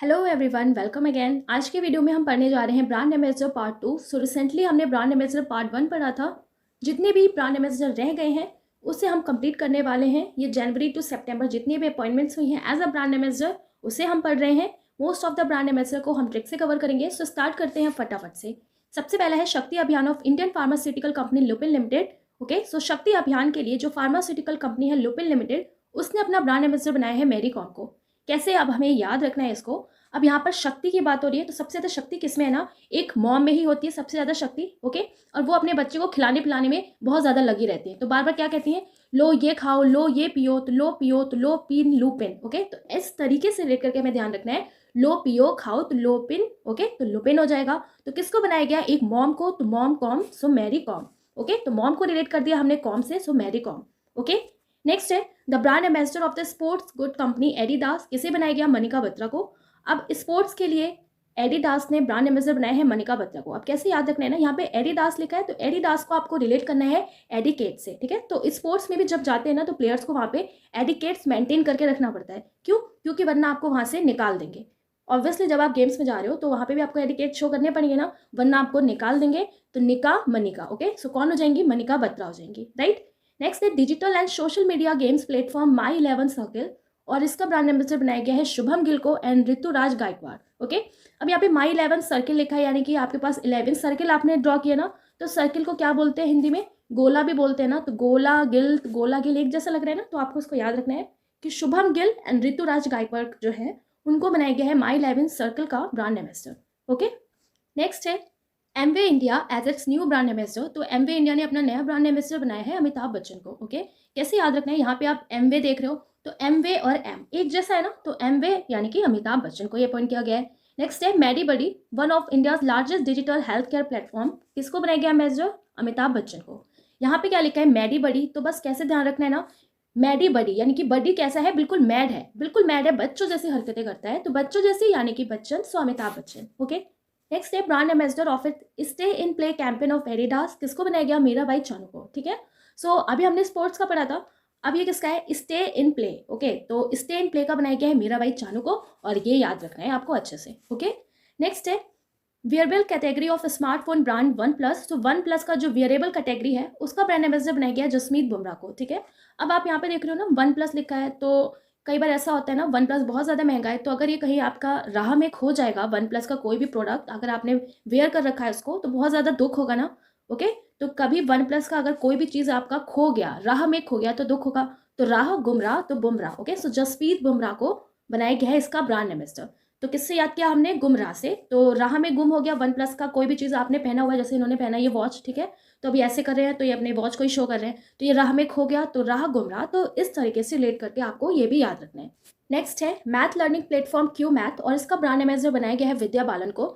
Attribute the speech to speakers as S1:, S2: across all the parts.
S1: Hello everyone, welcome again. आज के video में हम पढ़ने जा रहे हैं ब्रांड एम्बेसडर पार्ट 2। रिसेंटली हमने ब्रांड एम्बेसडर पार्ट 1 पढ़ा था। जितने भी ब्रांड एम्बेसडर रह गए हैं उसे हम कंप्लीट करने वाले हैं। ये जनवरी टू सितंबर जितनी भी अपॉइंटमेंट्स हुई हैं एज अ ब्रांड एम्बेसडर उसे हम पढ़ रहे हैं। Most of the brand ambassador को हम ट्रिक से कवर करेंगे। सो स्टार्ट करते हैं फटाफट से। सबसे पहला है Shakti Abhiyan of Indian pharmaceutical company Lupin limited. Okay, so Shakti Abhiyan के लिए जो फार्मास्यूटिकल कंपनी है लुपिन लिमिटेड, उसने अपना ब्रांड एम्बेसडर बनाया है मैरी कॉम को। कैसे, अब हमें याद रखना है इसको। अब यहाँ पर शक्ति की बात हो रही है तो सबसे ज़्यादा शक्ति किसमें है ना, एक मॉम में ही होती है सबसे ज़्यादा शक्ति। ओके, और वो अपने बच्चे को खिलाने पिलाने में बहुत ज़्यादा लगी रहती है। तो बार बार क्या कहती हैं, लो ये खाओ, लो ये पियो, तो लो पियो तो लो पिन लुपिन। ओके, तो इस तरीके से लेकर के हमें ध्यान रखना है। लो पियो खाओ तो लो पिन। ओके, तो लुपिन हो जाएगा। तो किसको बनाया गया, एक मॉम को, तो मॉम कॉम, सो मैरी कॉम। ओके, तो मॉम को रिलेट कर दिया हमने कॉम से, सो मैरी कॉम। ओके, नेक्स्ट है the brand ambassador of the sports good company Adidas. किसे बनाया गया, मनिका बत्रा को। अब स्पोर्ट्स के लिए एडिडास ने ब्रांड एम्बेसडर बनाया है मनिका बत्रा को। अब कैसे याद रखना है ना, यहाँ पे एडिडास लिखा है तो एडिडास को आपको रिलेट करना है एडिकेट से। ठीक है, तो स्पोर्ट्स में भी जब जाते हैं ना तो प्लेयर्स को वहाँ पे एडिकेट्स मेंटेन करके रखना पड़ता है। क्यों, क्योंकि वरना आपको वहाँ से निकाल देंगे। ऑब्वियसली जब आप गेम्स में जा रहे हो तो वहाँ पे भी आपको एडिकेट शो करने पड़ेंगे ना, वरना आपको निकाल देंगे। तो निका मनिका। ओके, सो कौन हो जाएंगी, मनिका बत्रा हो जाएंगी, राइट। नेक्स्ट है digital and social media games platform my 11 circle, और इसका ब्रांड एम्बेसडर बनाया गया है शुभम गिल को एंड ऋतुराज गायकवाड़। ओके, अब यहाँ पे माई 11 सर्किल लिखा है, यानी कि आपके पास 11 सर्किल आपने ड्रॉ किया ना, तो सर्किल को क्या बोलते हैं हिंदी में, गोला भी बोलते हैं ना। तो गोला गिल एक जैसा लग रहा है ना, तो आपको इसको याद रखना है कि शुभम गिल एंड ऋतुराज गायकवाड़ जो है उनको बनाया गया है माई 11 सर्किल का ब्रांड एम्बेसडर। ओके, नेक्स्ट है Amway India as its new brand ambassador. तो एमवे इंडिया ने अपना नया ब्रांड एम्बेसडर बनाया है अमिताभ बच्चन को। ओके, कैसे याद रखना है, यहाँ पे आप एमवे देख रहे हो तो एमवे और एम एक जैसा है ना, तो एमवे यानी कि अमिताभ बच्चन को ये पॉइंट किया गया है। नेक्स्ट है MediBuddy, one of India's largest digital health care platform. किसको बनाया गया एम्बेसडर, अमिताभ बच्चन को। यहाँ पे क्या लिखा है, मैडी बडी, तो बस कैसे ध्यान रखना है ना, मैडी बडी यानी कि बडी कैसा है, बिल्कुल मैड है, बिल्कुल मैड है, बच्चों जैसी हरकतें करता है, तो बच्चों जैसे यानी कि बच्चन, सो अमिताभ बच्चन। ओके, नेक्स्ट है brand ambassador of it stay in play campaign of Adidas. किसको बनाया गया, मीराबाई चानू को। ठीक है, सो अभी हमने स्पोर्ट्स का पढ़ा था, अब ये किसका है, स्टे इन प्ले। ओके, तो स्टे इन प्ले का बनाया गया है मीराबाई चानू को, और ये याद रखना है आपको अच्छे से। ओके, नेक्स्ट है wearable category of smartphone brand one plus. तो वन प्लस का जो वियरेबल कैटेगरी है उसका ब्रांड एम्बेसडर बनाया गया है जसमीत बुमराह को। ठीक है, अब आप यहाँ पे देख रहे हो ना वन प्लस लिखा है, तो कई बार ऐसा होता है ना, वन प्लस बहुत ज़्यादा महंगा है, तो अगर ये कहीं आपका राह में खो जाएगा, वन प्लस का कोई भी प्रोडक्ट अगर आपने वेयर कर रखा है उसको, तो बहुत ज़्यादा दुख होगा ना। ओके, तो कभी वन प्लस का अगर कोई भी चीज़ आपका खो गया, राह में खो गया, तो दुख होगा। तो राह गुमराह तो बुमराह। ओके, सो जसप्रीत बुमराह को बनाया गया है इसका ब्रांड एम्बेसडर। तो किससे याद किया हमने, गुमराह से। तो राह में गुम हो गया वन प्लस का कोई भी चीज़ आपने पहना हुआ है, जैसे इन्होंने पहना ये वॉच। ठीक है, तो अभी ऐसे कर रहे हैं तो ये अपने वॉच को ही शो कर रहे हैं, तो ये राह में खो गया, तो राह गुमराह। तो इस तरीके से रिलेट करके आपको ये भी याद रखना है। नेक्स्ट है math learning platform Q math, और इसका ब्रांड एम्बेसडर बनाया गया है विद्या बालन को।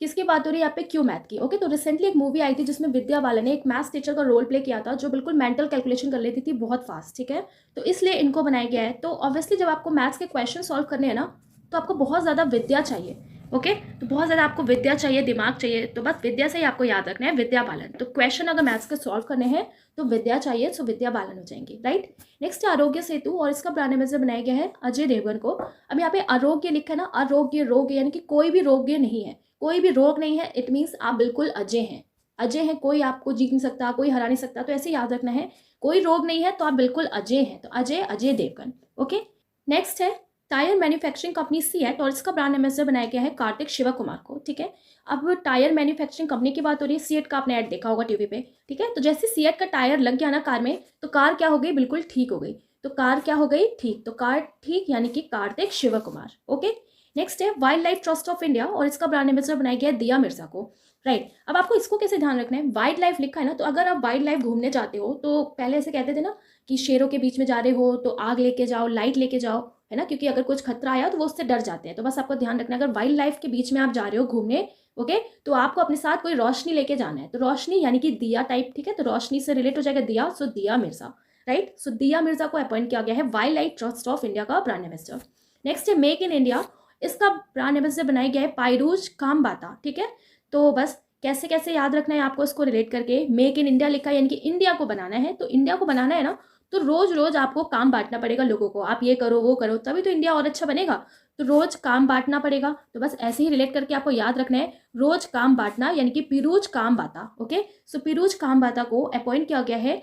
S1: किसकी बात हो रही है यहाँ पे, क्यू मैथ की। ओके, तो रिसेंटली एक मूवी आई थी जिसमें विद्या बालन ने एक मैथ्स टीचर का रोल प्ले किया था, जो बिल्कुल मेंटल कैलकुलेशन कर लेती थी बहुत फास्ट। ठीक है, तो इसलिए इनको बनाया गया है। तो ऑब्वियसली जब आपको मैथ्स के क्वेश्चन सॉल्व करने हैं ना, तो आपको बहुत ज़्यादा विद्या चाहिए। ओके, तो बहुत ज़्यादा आपको विद्या चाहिए, दिमाग चाहिए, तो बस विद्या से ही आपको याद रखना है विद्या बालन। तो क्वेश्चन अगर मैथ्स के सॉल्व करने हैं तो विद्या चाहिए, सो विद्या बालन हो जाएंगी, राइट। नेक्स्ट है आरोग्य सेतु, और इसका ब्रांड एम्बेसडर बनाया गया है अजय देवगन को। अब यहाँ पे आरोग्य लिखा है ना, आरोग्य रोग यानी कि कोई भी रोग्य नहीं है, कोई भी रोग नहीं है, इट मीन्स आप बिल्कुल अजय हैं। अजय हैं, कोई आपको जीत नहीं सकता, कोई हरा नहीं सकता, तो ऐसे याद रखना है, कोई रोग नहीं है तो आप बिल्कुल अजय हैं, तो अजय देवगन। ओके, नेक्स्ट है टायर मैन्युफैक्चरिंग कंपनी सीएट, और इसका ब्रांड एम्बेसडर बनाया गया है कार्तिक शिवा कुमार को। ठीक है, अब टायर मैन्युफैक्चरिंग कंपनी की बात हो रही है, सीएट का आपने ऐड देखा होगा टीवी पे। ठीक है, तो जैसे सीएट का टायर लग गया ना कार में, तो कार क्या हो गई, बिल्कुल ठीक हो गई। तो कार क्या हो गई, ठीक, तो कार ठीक यानी कि कार्तिक शिवा कुमार। ओके, नेक्स्ट है wild life trust of India, और इसका ब्रांड एम्बेसडर बनाया गया है दिया मिर्जा को, राइट। अब आपको इसको कैसे ध्यान रखना है, वाइल्ड लाइफ लिखा है ना, तो अगर आप वाइल्ड लाइफ घूमने जाते हो तो पहले ऐसे कहते थे ना कि शेरों के बीच में जा रहे हो तो आग लेके जाओ, लाइट लेके जाओ, है ना, क्योंकि अगर कुछ खतरा आया तो वो उससे डर जाते हैं। तो बस आपको ध्यान रखना है, अगर वाइल्ड लाइफ के बीच में आप जा रहे हो घूमने, ओके, तो आपको अपने साथ कोई रोशनी लेके जाना है, तो रोशनी यानी कि दिया टाइप। ठीक है, तो रोशनी से रिलेट हो जाएगा दिया, सो दिया मिर्जा, राइट। सो दिया मिर्जा को अपॉइंट किया गया है wild life trust of India का ब्रांड एम्बेसडर। नेक्स्ट है मेक इन इंडिया, इसका ब्रांड एम्बेसडर बनाया गया है पायरूज खामबाता। ठीक है, तो बस कैसे कैसे याद रखना है आपको इसको रिलेट करके, मेक इन इंडिया लिखा है यानी कि इंडिया को बनाना है, तो इंडिया को बनाना है ना, तो रोज़ रोज़ आपको काम बांटना पड़ेगा लोगों को, आप ये करो वो करो, तभी तो इंडिया और अच्छा बनेगा। तो रोज़ काम बांटना पड़ेगा। तो बस ऐसे ही रिलेट करके आपको याद रखना है, रोज़ काम बांटना, यानी कि पीरूज काम बाता। ओके, सो पीरूज काम बाता को अपॉइंट किया गया है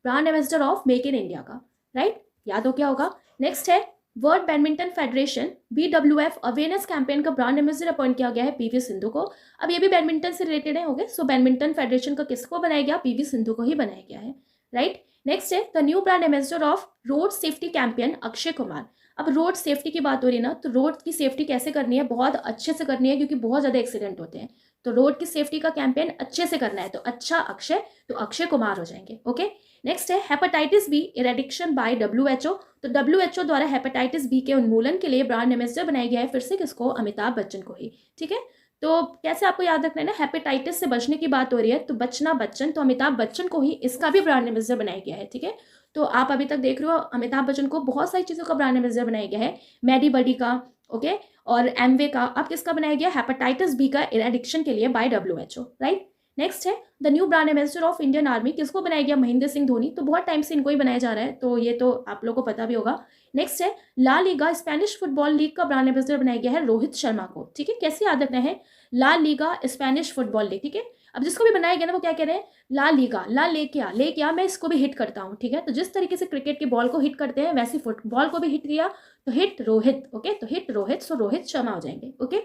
S1: brand ambassador of make in India का, राइट, याद हो क्या होगा। नेक्स्ट है world badminton federation BWF awareness campaign का ब्रांड एम्बेसडर अपॉइंट किया गया है PV सिंधु को। अब ये भी बैडमिंटन से रिलेटेड है, ओके। सो बैडमिंटन फेडरेशन का किसको बनाया गया, PV सिंधु को ही बनाया गया है, राइट। नेक्स्ट है the new brand ambassador of road safety campaign Akshay Kumar. अब रोड सेफ्टी की बात हो रही है ना, तो रोड की सेफ्टी कैसे करनी है, बहुत अच्छे से करनी है, क्योंकि बहुत ज़्यादा एक्सीडेंट होते हैं। तो रोड की सेफ्टी का कैंपेन अच्छे से करना है, तो अच्छा अक्षय, तो अक्षय कुमार हो जाएंगे, ओके। नेक्स्ट है hepatitis B eradication bye WHO। तो WHO द्वारा हेपेटाइटिस बी के उन्मूलन के लिए ब्रांड एम्बेसडर बनाया गया है, फिर से किसको, अमिताभ बच्चन को ही, ठीक है। तो कैसे आपको याद रखना है ना, हेपेटाइटिस से बचने की बात हो रही है, तो बचना बच्चन, तो अमिताभ बच्चन को ही इसका भी ब्रांड एम्बेसडर बनाया गया है, ठीक है। तो आप अभी तक देख रहे हो अमिताभ बच्चन को बहुत सारी चीज़ों का ब्रांड एम्बेसडर बनाया गया है, मैडी बडी का, ओके, और एमवे का। अब किसका बनाया गया, हेपेटाइटिस बी का इरेडिक्शन के लिए बाय WHO, राइट। नेक्स्ट है the new brand ambassador of Indian army, किसको बनाया गया, महेंद्र सिंह धोनी। तो बहुत टाइम से इनको ही बनाया जा रहा है, तो ये तो आप लोगों को पता भी होगा। नेक्स्ट है La Liga Spanish football league का ब्रांड एम्बेसडर बनाया गया है रोहित शर्मा को, ठीक है। कैसे याद रखना है, La Liga Spanish football league, ठीक है। अब जिसको भी बनाया गया ना, वो क्या कह रहे हैं, ला लीगा, ला लेके आ, मैं इसको भी हिट करता हूँ, ठीक है। तो जिस तरीके से क्रिकेट की बॉल को हिट करते हैं, वैसे फुटबॉल को भी हिट किया, तो हिट रोहित, ओके, तो हिट रोहित, सो रोहित शर्मा हो जाएंगे, ओके।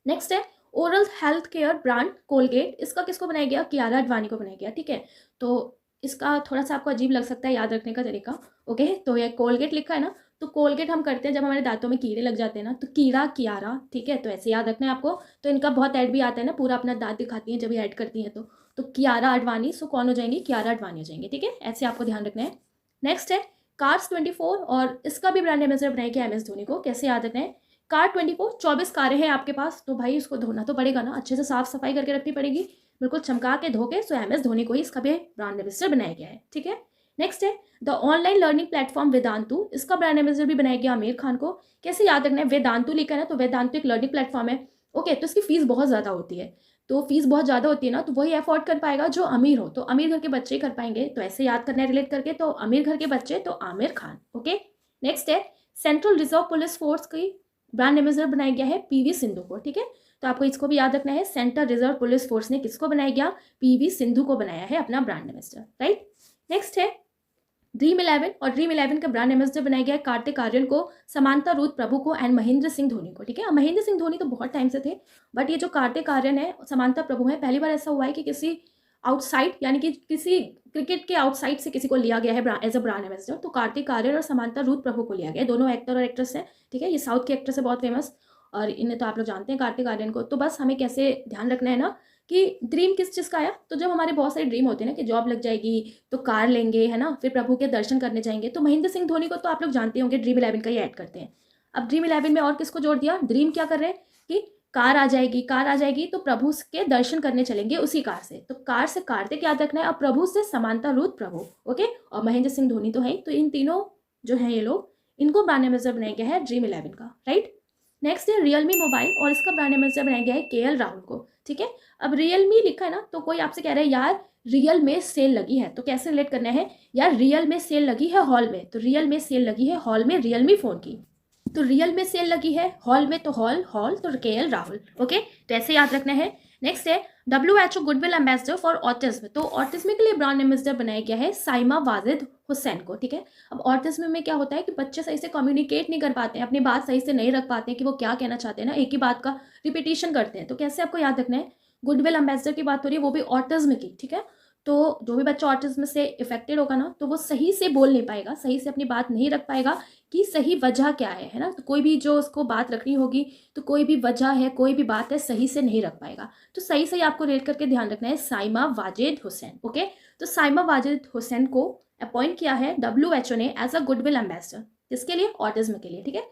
S1: नेक्स्ट है oral health care brand Colgate, इसका किसको बनाया गया, कियारा आडवाणी को बनाया गया, ठीक है। तो इसका थोड़ा सा आपको अजीब लग सकता है याद रखने का तरीका, ओके। तो ये कोलगेट लिखा है ना, तो कोलगेट हम करते हैं जब हमारे दांतों में कीड़े लग जाते हैं ना, तो कीड़ा कियारा, ठीक है। तो ऐसे याद रखना है आपको। तो इनका बहुत ऐड भी आता है ना, पूरा अपना दांत दिखाती हैं जब ये ऐड करती हैं, तो कियारा आडवाणी, सो कौन हो जाएंगी, कियारा आडवाणी हो जाएंगे, ठीक है। ऐसे आपको ध्यान रखना है। नेक्स्ट है कार्स 24, और इसका भी ब्रांड एम्बेसडर बनाया गया MS धोनी को। कैसे याद रखना है, कार 24, 24 कारें हैं आपके पास, तो भाई उसको धोना तो पड़ेगा ना, अच्छे से साफ सफाई करके रखनी पड़ेगी, बिल्कुल चमका के धो के। सो MS धोनी को ही इसका भी ब्रांड एम्बेसडर बनाया गया है, ठीक है। नेक्स्ट है the online learning platform Vedantu, इसका ब्रांड एम्बेसडर भी बनाया गया आमिर खान को। कैसे याद रखना है, वेदांतु लिखा है ना, तो वेदांतु एक लर्निंग प्लेटफॉर्म है, ओके। तो इसकी फीस बहुत ज़्यादा होती है, तो फीस बहुत ज़्यादा होती है ना, तो वही अफोर्ड कर पाएगा जो अमीर हो, तो अमीर घर के बच्चे ही कर पाएंगे। तो ऐसे याद करना है रिलेट करके, तो अमीर घर के बच्चे तो आमिर खान, ओके। नेक्स्ट है सेंट्रल रिजर्व पुलिस फोर्स की ब्रांड एम्बेसडर बनाया गया है PV सिंधु को, ठीक है। तो आपको इसको भी याद रखना है, सेंट्रल रिजर्व पुलिस फोर्स ने किसको बनाया गया, PV सिंधु को बनाया है अपना ब्रांड एम्बेसडर, राइट। नेक्स्ट है ड्रीम 11, और ड्रीम 11 का ब्रांड एम्बेसडर बनाया गया है कार्तिक आर्यन को, समांता रूथ प्रभु को एंड महेंद्र सिंह धोनी को, ठीक है। महेंद्र सिंह धोनी तो बहुत टाइम से थे, बट ये जो कार्तिक आर्यन है, समांता प्रभु है, पहली बार ऐसा हुआ है कि किसी आउटसाइड, यानी कि किसी क्रिकेट के आउटसाइड से किसी को लिया गया है एज अ ब्रांड एम्बेसडर। तो कार्तिक आर्यन और समांता रूथ प्रभु को लिया गया है, दोनों एक्टर और एक्ट्रेस हैं, ठीक है। ये साउथ के एक्ट्रेस है, बहुत फेमस, और इन्हें तो आप लोग जानते हैं कार्तिक आर्यन को। तो बस हमें कैसे ध्यान रखना है ना, कि ड्रीम किस चीज़ का आया, तो जब हमारे बहुत सारे ड्रीम होते हैं ना, कि जॉब लग जाएगी तो कार लेंगे, है ना, फिर प्रभु के दर्शन करने जाएंगे, तो महेंद्र सिंह धोनी को तो आप लोग जानते होंगे, ड्रीम 11 का ये ऐड करते हैं। अब ड्रीम 11 में और किसको जोड़ दिया, ड्रीम क्या कर रहे हैं कि कार आ जाएगी तो प्रभु के दर्शन करने चलेंगे उसी कार से, तो कार से कार्तिक याद रखना है, और प्रभु से समांता रूथ प्रभु, ओके। और महेंद्र सिंह धोनी तो है, तो इन तीनों जो हैं ये लोग, इनको ब्रांड एम्बेसडर बनाया गया है ड्रीम 11 का, राइट। नेक्स्ट है रियलमी मोबाइल, और इसका ब्रांड एम्बेसडर बनाया गया है KL राहुल को, ठीक है। अब रियलमी लिखा है ना, तो कोई आपसे कह रहा है यार रियल में सेल लगी है, तो कैसे रिलेट करना है, यार रियल में सेल लगी है हॉल में, तो रियल में सेल लगी है हॉल में रियलमी फोन की, तो रियल में सेल लगी है हॉल में, तो हॉल तो KL राहुल, ओके। तो ऐसे याद रखना है। नेक्स्ट है WHO goodwill ambassador for autism, तो ऑटिज्म के लिए ब्रांड एम्बेसडर बनाया गया है साइमा वाजिद हुसैन को, ठीक है। अब ऑटिज्म में क्या होता है कि बच्चे सही से कम्युनिकेट नहीं कर पाते हैं, अपनी बात सही से नहीं रख पाते हैं कि वो क्या कहना चाहते हैं ना, एक ही बात का रिपीटिशन करते हैं। तो कैसे आपको याद रखना है, गुडविल एम्बेसडर की बात हो रही है, वो भी ऑटिज्म की, ठीक है। तो जो भी बच्चा ऑटिज्म से इफेक्टेड होगा ना, तो वो सही से बोल नहीं पाएगा, सही से अपनी बात नहीं रख पाएगा कि सही वजह क्या है ना। तो कोई भी जो उसको बात रखनी होगी, तो कोई भी वजह है, कोई भी बात है, सही से नहीं रख पाएगा। तो सही सही आपको रेट करके ध्यान रखना है, साइमा वाजिद हुसैन, ओके। तो साइमा वाजिद हुसैन को अपॉइंट किया है WHO ने एज अ गुडविल एम्बेसडर, किसके लिए, ऑटिज्म के लिए, ठीक है।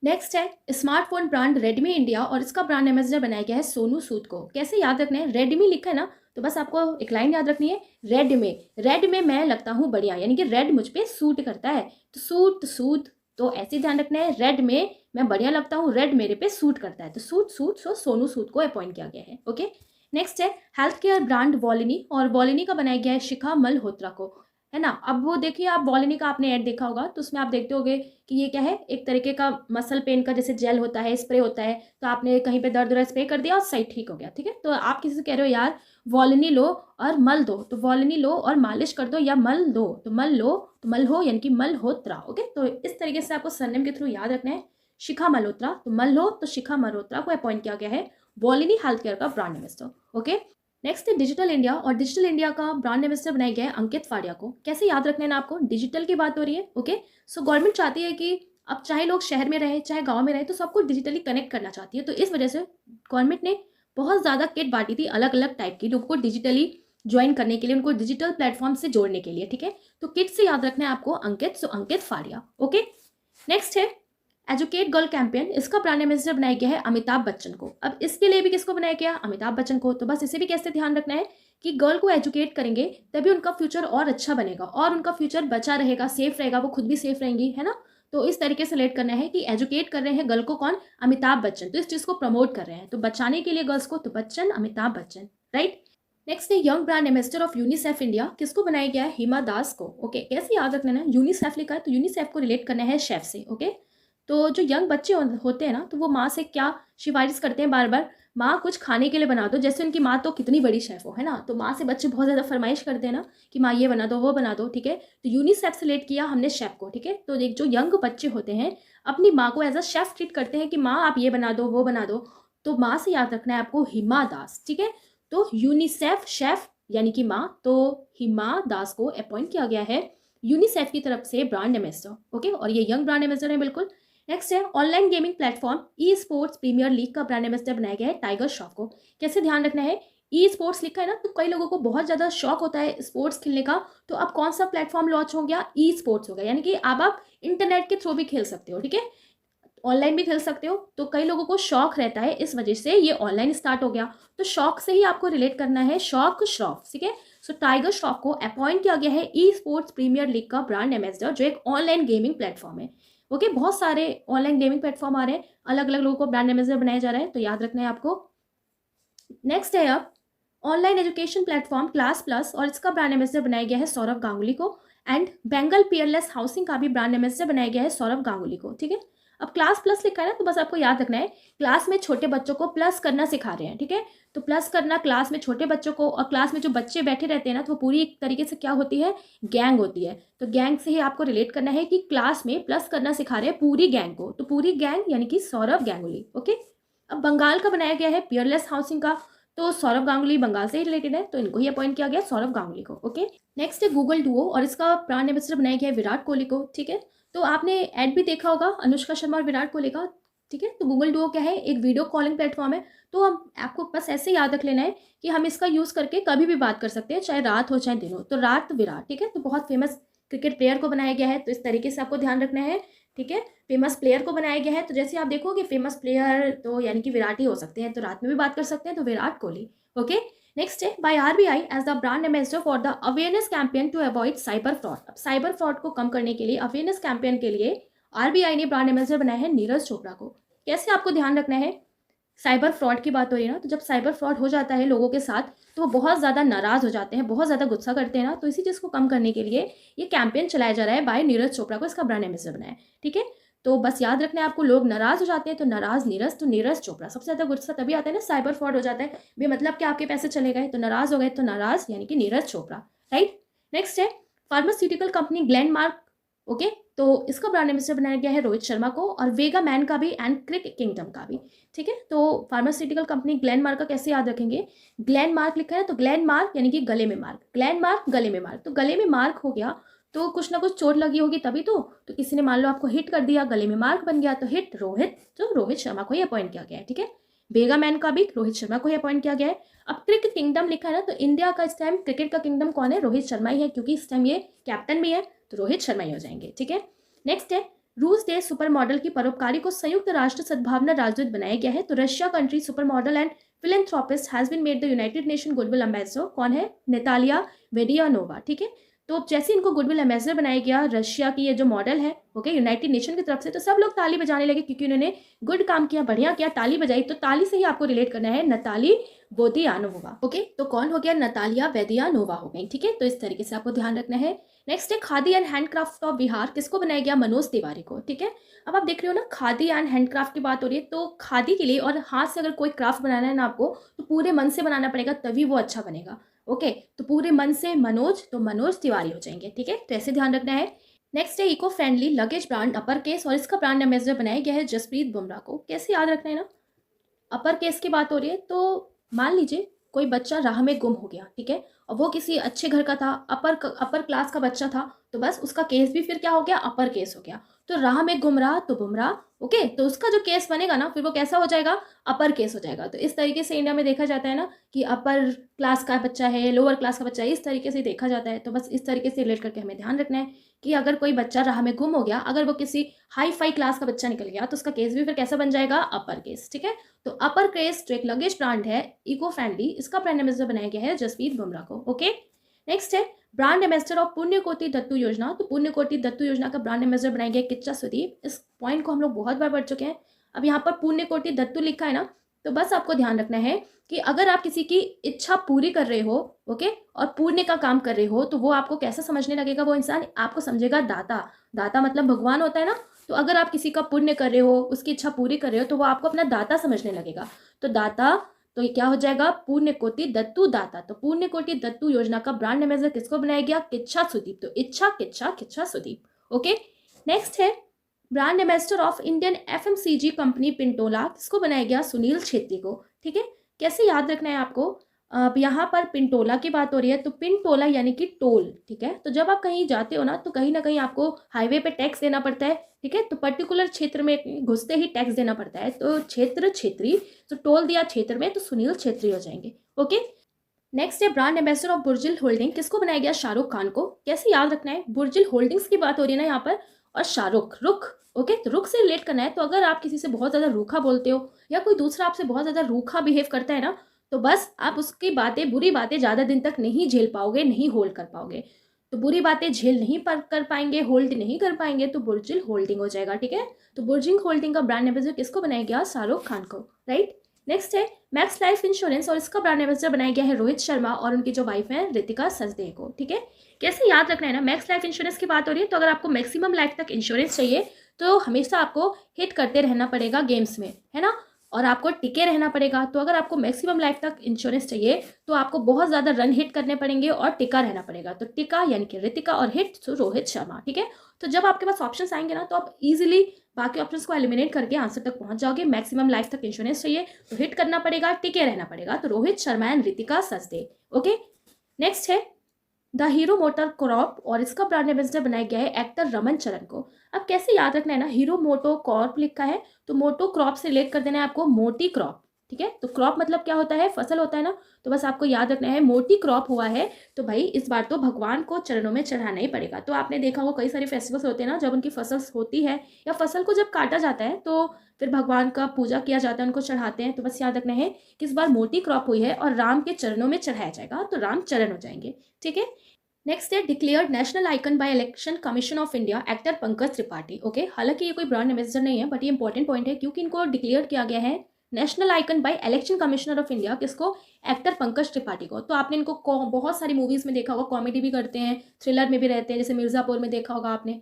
S1: नेक्स्ट है स्मार्टफोन ब्रांड रेडमी इंडिया, और इसका ब्रांड एम्बेसडर बनाया गया है सोनू सूद को। कैसे याद रखना है, रेडमी लिखा है ना, तो बस आपको एक लाइन याद रखनी है, रेड में मैं लगता हूँ बढ़िया, यानी कि रेड मुझ पे सूट करता है, तो सूट, तो ऐसे ध्यान रखना है, रेड में मैं बढ़िया लगता हूँ, रेड मेरे पे सूट करता है, तो सूट सो सोनू सूद को अपॉइंट किया गया है, ओके। नेक्स्ट है हेल्थ केयर ब्रांड वॉलिनी, और वॉलिनी का बनाया गया है शिखा मल्होत्रा को। है ना। अब वो देखिए, आप वॉलिनी का आपने ऐड देखा होगा, तो उसमें आप देखते होगे कि ये क्या है, एक तरीके का मसल पेन का जैसे जेल होता है, स्प्रे होता है, तो आपने कहीं पे दर्द हो रहा है, स्प्रे कर दिया और सही ठीक हो गया, ठीक है। तो आप किसी से कह रहे हो यार वॉलिनी लो और मल दो, तो वॉलिनी लो और मालिश कर दो, या मल दो तो मल लो तो मल हो यानी कि मल्होत्रा। ओके, तो इस तरीके से आपको सरनेम के थ्रू याद रखना है। शिखा मल्होत्रा, तो मल हो तो शिखा मल्होत्रा को अपॉइंट किया गया है वॉलिनी हेल्थ केयर का ब्रांड एम्बेसडर। ओके, नेक्स्ट है डिजिटल इंडिया, और डिजिटल इंडिया का ब्रांड एम्बेसडर बनाया गया है अंकित फाड़िया को। कैसे याद रखना है ना आपको, डिजिटल की बात हो रही है। ओके, सो गवर्नमेंट चाहती है कि अब चाहे लोग शहर में रहें चाहे गांव में रहें, तो सबको डिजिटली कनेक्ट करना चाहती है। तो इस वजह से गवर्नमेंट ने बहुत ज़्यादा किट बांटी थी अलग अलग टाइप की, लोगों को डिजिटली ज्वाइन करने के लिए, उनको डिजिटल प्लेटफॉर्म से जोड़ने के लिए, ठीक है। तो किट से याद रखना है आपको अंकित, सो अंकित फाड़िया। ओके, नेक्स्ट है एजुकेट गर्ल कैंपेन, इसका ब्रांड एम्बेसडर बनाया गया है अमिताभ बच्चन को। अब इसके लिए भी किसको बनाया गया, अमिताभ बच्चन को। तो बस इसे भी कैसे ध्यान रखना है कि गर्ल को एजुकेट करेंगे तभी उनका फ्यूचर और अच्छा बनेगा और उनका फ्यूचर बचा रहेगा, सेफ रहेगा, वो खुद भी सेफ रहेंगी, है ना। तो इस तरीके से लेट करना है कि एजुकेट कर रहे हैं गर्ल को कौन, अमिताभ बच्चन, तो इस चीज़ को प्रमोट कर रहे हैं, तो बचाने के लिए गर्ल्स को, तो बच्चन, अमिताभ बच्चन, राइट। नेक्स्ट है young brand ambassador of UNICEF India, किसको बनाया गया है, हिमा दास को। ओके, कैसे याद रखना है, यूनिसेफ लिखा है तो यूनिसेफ को रिलेट करना है शेफ से। ओके, तो जो यंग बच्चे होते हैं ना, तो वो माँ से क्या सिफारिश करते हैं बार बार, माँ कुछ खाने के लिए बना दो, जैसे उनकी माँ तो कितनी बड़ी शेफ हो, है ना। तो माँ से बच्चे बहुत ज़्यादा फरमाइश करते हैं ना कि माँ ये बना दो वो बना दो, ठीक है। तो यूनिसेफ से लेट किया हमने शेफ को, ठीक है। तो एक जो यंग बच्चे होते हैं अपनी माँ को एज अ शेफ ट्रीट करते हैं कि माँ आप ये बना दो वो बना दो, तो माँ से याद रखना है आपको हिमा दास, ठीक है। तो यूनिसेफ शेफ यानी कि माँ, तो हिमा दास को अपॉइंट किया गया है यूनिसेफ की तरफ से ब्रांड एम्बेसडर। ओके, और ये यंग ब्रांड एम्बेसडर है बिल्कुल। नेक्स्ट है online gaming platform esports premier league का ब्रांड एम्बेसडर बनाया गया है टाइगर श्रॉफ को। कैसे ध्यान रखना है, ई स्पोर्ट्स लिखा है ना, तो कई लोगों को बहुत ज़्यादा शौक होता है स्पोर्ट्स खेलने का, तो अब कौन सा प्लेटफॉर्म लॉन्च हो गया, ई स्पोर्ट्स हो गया, यानी कि अब आप इंटरनेट के थ्रू भी खेल सकते हो, ठीक है, ऑनलाइन भी खेल सकते हो। तो कई लोगों को शौक रहता है, इस वजह से ये ऑनलाइन स्टार्ट हो गया, तो शौक से ही आपको रिलेट करना है, शौक श्रॉफ, ठीक है। सो टाइगर श्रॉफ को अपॉइंट किया गया है ई स्पोर्ट्स प्रीमियर लीग का ब्रांड एम्बेसडर, जो एक ऑनलाइन गेमिंग प्लेटफॉर्म है। ओके, बहुत सारे ऑनलाइन गेमिंग प्लेटफॉर्म आ रहे हैं, अलग अलग लोगों को ब्रांड एम्बेसडर बनाया जा रहा है, तो याद रखना है आपको। नेक्स्ट है अब online education platform class plus, और इसका ब्रांड एम्बेसडर बनाया गया है सौरभ गांगुली को। एंड बेंगल पीयरलेस हाउसिंग का भी ब्रांड एम्बेसडर बनाया गया है सौरभ गांगुली को, ठीक है। अब क्लास प्लस लिखा है ना, तो बस आपको याद रखना है क्लास में छोटे बच्चों को प्लस करना सिखा रहे हैं, ठीक है। तो प्लस करना क्लास में छोटे बच्चों को, और क्लास में जो बच्चे बैठे रहते हैं ना, तो वो पूरी एक तरीके से क्या होती है, गैंग होती है। तो गैंग से ही आपको रिलेट करना है कि क्लास में प्लस करना सिखा रहे हैं पूरी गैंग को, तो पूरी गैंग यानी कि सौरभ गांगुली। ओके, अब बंगाल का बनाया गया है पियरलेस हाउसिंग का, तो सौरभ गांगुली बंगाल से ही रिलेटेड है, तो इनको ही अपॉइंट किया गया सौरभ गांगुली को। ओके, नेक्स्ट है गूगल डुओ, और इसका ब्रांड एम्बेसडर बनाया गया है विराट कोहली को, ठीक है। तो आपने ऐड भी देखा होगा अनुष्का शर्मा और विराट कोहली का, ठीक है। तो गूगल डुओ क्या है, एक वीडियो कॉलिंग प्लेटफॉर्म है, तो हम आपको बस ऐसे याद रख लेना है कि हम इसका यूज़ करके कभी भी बात कर सकते हैं, चाहे रात हो चाहे दिन हो। तो रात विराट, ठीक है, तो बहुत फेमस क्रिकेट प्लेयर को बनाया गया है, तो इस तरीके से आपको ध्यान रखना है, ठीक है। फेमस प्लेयर को बनाया गया है, तो जैसे आप देखोगे फेमस प्लेयर तो यानी कि विराट ही हो सकते हैं, तो रात में भी बात कर सकते हैं, तो विराट कोहली। ओके, नेक्स्ट है by RBI as the brand ambassador for the awareness campaign to avoid cyber fraud. अब साइबर फ्रॉड को कम करने के लिए, अवेयरनेस कैंपेन के लिए आरबीआई ने ब्रांड एम्बेसडर बनाया है नीरज चोपड़ा को। कैसे आपको ध्यान रखना है, साइबर फ्रॉड की बात हो रही है ना, तो जब साइबर फ्रॉड हो जाता है लोगों के साथ, तो वो बहुत ज़्यादा नाराज़ हो जाते हैं, बहुत ज़्यादा गुस्सा करते हैं ना, तो इसी चीज़ को कम करने के लिए ये कैंपेन चलाया जा रहा है बाय नीरज चोपड़ा को, इसका ब्रांड एम्बेसडर बनाया है, ठीक है। तो बस याद रखना है आपको, लोग नाराज़ हो जाते हैं तो नाराज़ नीरज, तो नीरज चोपड़ा। सबसे ज़्यादा गुस्सा तभी आता है ना साइबर फ्रॉड हो जाता है, बेमतलब कि आपके पैसे चले गए तो नाराज़ हो गए, तो नाराज़ यानी कि नीरज चोपड़ा, राइट। नेक्स्ट है फार्मास्यूटिकल कंपनी ग्लेनमार्क। ओके, तो इसका ब्रांड एम्बेसडर बनाया गया है रोहित शर्मा को, और वेगा मैन का भी एंड क्रिक किंगडम का भी, ठीक है। तो फार्मास्यूटिकल कंपनी ग्लेनमार्क का कैसे याद रखेंगे, ग्लेनमार्क लिखा है तो ग्लेनमार्क यानी कि गले में मार्क, ग्लेनमार्क गले में मार्क, तो गले में मार्क हो गया तो कुछ ना कुछ चोट लगी होगी तभी तो किसी ने मान लो आपको हिट कर दिया, गले में मार्क बन गया, तो हिट रोहित, तो रोहित शर्मा को ही अपॉइंट किया गया है, ठीक है। बेगा मैन का भी रोहित शर्मा को ही अपॉइंट किया गया है। अब क्रिकेट किंगडम लिखा है ना, तो इंडिया का इस टाइम क्रिकेट का किंगडम कौन है, रोहित शर्मा ही है, क्योंकि इस टाइम ये कैप्टन भी है, तो रोहित शर्मा ही हो जाएंगे, ठीक है। नेक्स्ट है रूस देश सुपर मॉडल की परोपकारी को संयुक्त राष्ट्र सद्भावना राजदूत बनाया गया है, तो Russia country super model and philanthropist has been made the United Nation goodwill ambassador. कौन है, नेतालिया वेदियानोवा, ठीक है। तो जैसे इनको गुडविल एम्बेसडर बनाया गया, रशिया की ये जो मॉडल है, ओके, यूनाइटेड नेशन की तरफ से, तो सब लोग ताली बजाने लगे क्योंकि उन्होंने गुड काम किया, बढ़िया किया, ताली बजाई, तो ताली से ही आपको रिलेट करना है नताली वेदियानोवा। ओके, तो कौन हो गया, नतालिया वेदियानोवा हो गई, ठीक है। तो इस तरीके से आपको ध्यान रखना है। नेक्स्ट है khadi and handcraft of Bihar, किसको बनाया गया? मनोज तिवारी को। ठीक है, अब आप देख रहे हो ना, खादी एंड हैंडक्राफ्ट की बात हो रही है, तो खादी के लिए और हाथ से अगर कोई क्राफ्ट बनाना है ना आपको, तो पूरे मन से बनाना पड़ेगा, तभी वो अच्छा बनेगा। ओके, तो पूरे मन से मनोज, तो मनोज तिवारी हो जाएंगे। ठीक है, तो ऐसे ध्यान रखना है। नेक्स्ट है eco friendly luggage brand upper case, और इसका ब्रांड एम्बेसडर बनाया गया है जसप्रीत बुमराह को। कैसे याद रखना है ना, अपर केस की बात हो रही है, तो मान लीजिए कोई बच्चा राह में गुम हो गया, ठीक है, और वो किसी अच्छे घर का था, अपर क्लास का बच्चा था, तो बस उसका केस भी फिर क्या हो गया? अपर केस हो गया। तो राह में गुम रहा तो बुमराह। ओके, तो उसका जो केस बनेगा ना, फिर वो कैसा हो जाएगा? अपर केस हो जाएगा। तो इस तरीके से इंडिया में देखा जाता है ना कि अपर क्लास का बच्चा है, लोअर क्लास का बच्चा है, इस तरीके से देखा जाता है। तो बस इस तरीके से रिलेट करके हमें ध्यान रखना है कि अगर कोई बच्चा राह में गुम हो गया, अगर वो किसी हाई फाई क्लास का बच्चा निकल गया, तो उसका केस भी फिर कैसा बन जाएगा? Upper case. ठीक है, तो अपर केस जो एक लगेज ब्रांड है इको फ्रेंडली, इसका ब्रांड एम्बेसडर बनाया गया है जसप्रीत बुमराह को। ओके, नेक्स्ट है ब्रांड एम्बेसडर ऑफ पुण्यकोटि दत्तू योजना, तो पुण्यकोटि दत्तू योजना का ब्रांड एम्बेसडर बनाया गया किच्चा सुदीप। इस पॉइंट को हम लोग बहुत बार पढ़ चुके हैं। अब यहाँ पर पुण्यकोटि दत्तू लिखा है ना, तो बस आपको ध्यान रखना है कि अगर आप किसी की इच्छा पूरी कर रहे हो, ओके, और पुण्य का काम कर रहे हो, तो वो आपको कैसा समझने लगेगा? वो इंसान आपको समझेगा दाता। दाता मतलब भगवान होता है ना, तो अगर आप किसी का पुण्य कर रहे हो, उसकी इच्छा पूरी कर रहे हो, तो वो आपको अपना दाता समझने लगेगा। तो दाता, तो ये क्या हो जाएगा? पुण्यकोटि दत्तू दाता। तो पुण्यकोटि दत्तू योजना का ब्रांड एम्बेसडर किसको बनाया गया? किच्छा सुदीप। तो इच्छा किच्छा किच्छा सुदीप। ओके, नेक्स्ट है brand ambassador of Indian FMCG company Pintola, किसको बनाया गया? सुनील छेत्री को। ठीक है, कैसे याद रखना है आपको? अब यहाँ पर पिंटोला की बात हो रही है, तो पिंटोला यानी कि टोल। ठीक है, तो जब आप कहीं जाते हो ना, तो कहीं ना कहीं आपको हाईवे पे टैक्स देना पड़ता है। ठीक है, तो पर्टिकुलर क्षेत्र में घुसते ही टैक्स देना पड़ता है, तो क्षेत्र छेत्री, तो टोल दिया क्षेत्र में, तो सुनील छेत्री हो जाएंगे। ओके, नेक्स्ट है ब्रांड एम्बेसडर ऑफ बुर्जिल होल्डिंग, किसको बनाया गया? शाहरुख खान को। कैसे याद रखना है? बुर्जिल होल्डिंग्स की बात हो रही है ना यहाँ पर, और शाहरुख रुख। ओके, तो रुख से रिलेट करना है। तो अगर आप किसी से बहुत ज़्यादा रूखा बोलते हो, या कोई दूसरा आपसे बहुत ज़्यादा रूखा बिहेव करता है ना, तो बस आप उसकी बातें, बुरी बातें ज़्यादा दिन तक नहीं झेल पाओगे, नहीं होल्ड कर पाओगे। तो बुरी बातें झेल नहीं कर पाएंगे, होल्ड नहीं कर पाएंगे, तो बुर्जिल होल्डिंग हो जाएगा। ठीक है, तो बुर्जिल होल्डिंग का ब्रांड एम्बेसडर किसको बनाया गया? शाहरुख खान को। राइट, नेक्स्ट है मैक्स लाइफ इंश्योरेंस, और इसका ब्रांड एम्बेसडर बनाया गया है रोहित शर्मा और उनकी जो वाइफ है रितिका सचदेव को। ठीक है, कैसे याद रखना है ना, मैक्स लाइफ इंश्योरेंस की बात हो रही है, तो अगर आपको मैक्सिमम लाइफ तक इंश्योरेंस चाहिए, तो हमेशा आपको हिट करते रहना पड़ेगा गेम्स में, है ना, और आपको टिके रहना पड़ेगा। तो अगर आपको मैक्सिमम लाइफ तक इंश्योरेंस चाहिए, तो आपको बहुत ज़्यादा रन हिट करने पड़ेंगे और टिका रहना पड़ेगा। तो टिका यानी कि रितिका, और हिट तो रोहित शर्मा। ठीक है, तो जब आपके पास ऑप्शंस आएंगे ना, तो आप इजीली बाकी ऑप्शंस को एलिमिनेट करके आंसर तक पहुंच जाओगे। मैक्सिमम लाइफ तक इंश्योरेंस चाहिए, तो हिट करना पड़ेगा, टिके रहना पड़ेगा, तो Rohit Sharma and Ritika Sachdev. Okay, next है द हीरो मोटर क्रॉप, और इसका ब्रांड एम्बेसडर बनाया गया है एक्टर रमन चरण को। अब कैसे याद रखना है ना, हीरो मोटो कॉर्प लिखा है, तो मोटो क्रॉप से रिलेट कर देना है आपको मोटी क्रॉप। ठीक है, तो क्रॉप मतलब क्या होता है? फसल होता है ना, तो बस आपको याद रखना है मोटी क्रॉप हुआ है, तो भाई इस बार तो भगवान को चरणों में चढ़ाना ही पड़ेगा। तो आपने देखा होगा कई सारे फेस्टिवल्स होते हैं ना, जब उनकी फसल होती है, या फसल को जब काटा जाता है, तो फिर भगवान का पूजा किया जाता है, उनको चढ़ाते हैं। तो बस याद रखना है कि इस बार मोटी क्रॉप हुई है और राम के चरणों में चढ़ाया जाएगा, तो राम चरण हो जाएंगे। ठीक है, नेक्स्ट है declared national icon by election commission of India actor Pankaj Tripathi. Okay, हालांकि ये कोई ब्रांड एम्बेसडर नहीं है, बट ये इंपॉर्टेंट पॉइंट है, क्योंकि इनको डिक्लेयर किया गया है national icon by election commissioner of India, किसको? एक्टर पंकज त्रिपाठी को। तो आपने इनको बहुत सारी मूवीज में देखा होगा, कॉमेडी भी करते हैं, थ्रिलर में भी रहते हैं, जैसे मिर्जापुर में देखा होगा आपने,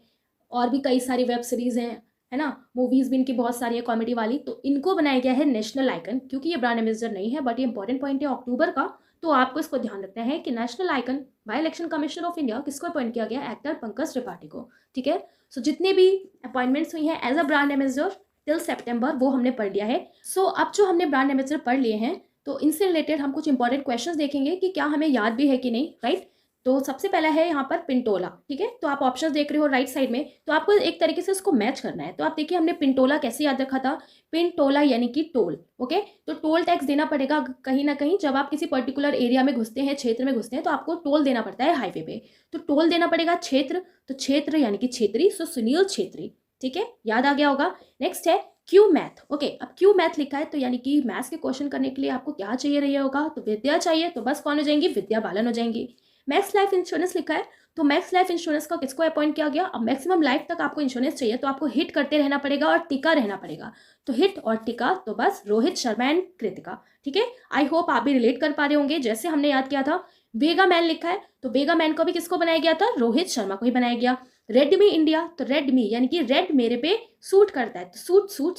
S1: और भी कई सारी वेब सीरीज हैं, है ना, मूवीज भी इनकी बहुत सारी है कॉमेडी वाली। तो इनको बनाया गया है नेशनल आइकन, क्योंकि ये ब्रांड एम्बेसडर नहीं है, बट ये इंपॉर्टेंट पॉइंट है अक्टूबर का, तो आपको इसको ध्यान रखना है कि national icon by election commissioner of India किसको अपॉइंट किया गया? एक्टर पंकज त्रिपाठी को। ठीक है, सो जितने भी अपॉइंटमेंट्स हुई हैं as a brand ambassador till September, वो हमने पढ़ लिया है। सो अब जो हमने ब्रांड एम्बेसडर पढ़ लिए हैं, तो इनसे रिलेटेड हम कुछ इंपॉर्टेंट क्वेश्चंस देखेंगे कि क्या हमें याद भी है कि नहीं। राइट, तो सबसे पहला है यहाँ पर पिंटोला। ठीक है, तो आप ऑप्शंस देख रहे हो राइट साइड में, तो आपको एक तरीके से उसको मैच करना है। तो आप देखिए हमने पिंटोला कैसे याद रखा था? पिंटोला यानी कि टोल। ओके, तो टोल टैक्स देना पड़ेगा कहीं ना कहीं, जब आप किसी पर्टिकुलर एरिया में घुसते हैं, क्षेत्र में घुसते हैं, तो आपको टोल देना पड़ता है हाईवे पे, तो टोल देना पड़ेगा क्षेत्र, तो क्षेत्र यानी कि छेत्री, सो सुनील छेत्री। ठीक है, याद आ गया होगा। नेक्स्ट है क्यू मैथ। ओके, अब क्यू मैथ लिखा है, तो यानी कि मैथ्स के क्वेश्चन करने के लिए आपको क्या चाहिए रही होगा? तो विद्या चाहिए, तो बस कौन हो जाएंगी? विद्या बालन हो जाएंगी। मैक्स लाइफ इंश्योरेंस लिखा है, तो मैक्स लाइफ इंश्योरेंस का किसको अपॉइंट किया गया? अब मैक्सिमम लाइफ तक आपको इंश्योरेंस चाहिए, तो आपको हिट करते रहना पड़ेगा और टिका रहना पड़ेगा, तो हिट और टिका, तो बस रोहित शर्मा एंड कृतिका। ठीक है, आई होप आप भी रिलेट कर पा रहे होंगे, जैसे हमने याद किया था वेगा मैन लिखा है तो वेगा मैन को भी किसको बनाया गया था, रोहित शर्मा को ही बनाया गया। रेडमी इंडिया तो रेडमी यानी कि रेड मेरे पे सूट करता है, तो suit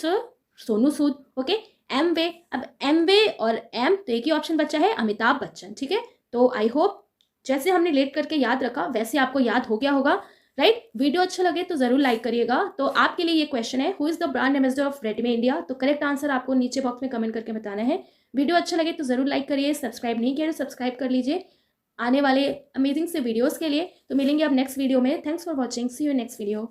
S1: Sonu Sood. Okay, M वे, अब एम वे और एम तो एक ही ऑप्शन बचा है, अमिताभ बच्चन। ठीक है, तो आई होप जैसे हमने लेट करके याद रखा वैसे आपको याद हो गया होगा, राइट। वीडियो अच्छा लगे तो जरूर लाइक करिएगा। तो आपके लिए ये क्वेश्चन है, who is the brand ambassador of Redmi India, तो करेक्ट आंसर आपको नीचे बॉक्स में कमेंट करके बताना है। वीडियो अच्छा लगे तो जरूर लाइक करिए, सब्सक्राइब नहीं किया तो सब्सक्राइब कर लीजिए आने वाले अमेजिंग से वीडियोस के लिए। तो मिलेंगे अब नेक्स्ट वीडियो में। Thanks for watching, see you next video.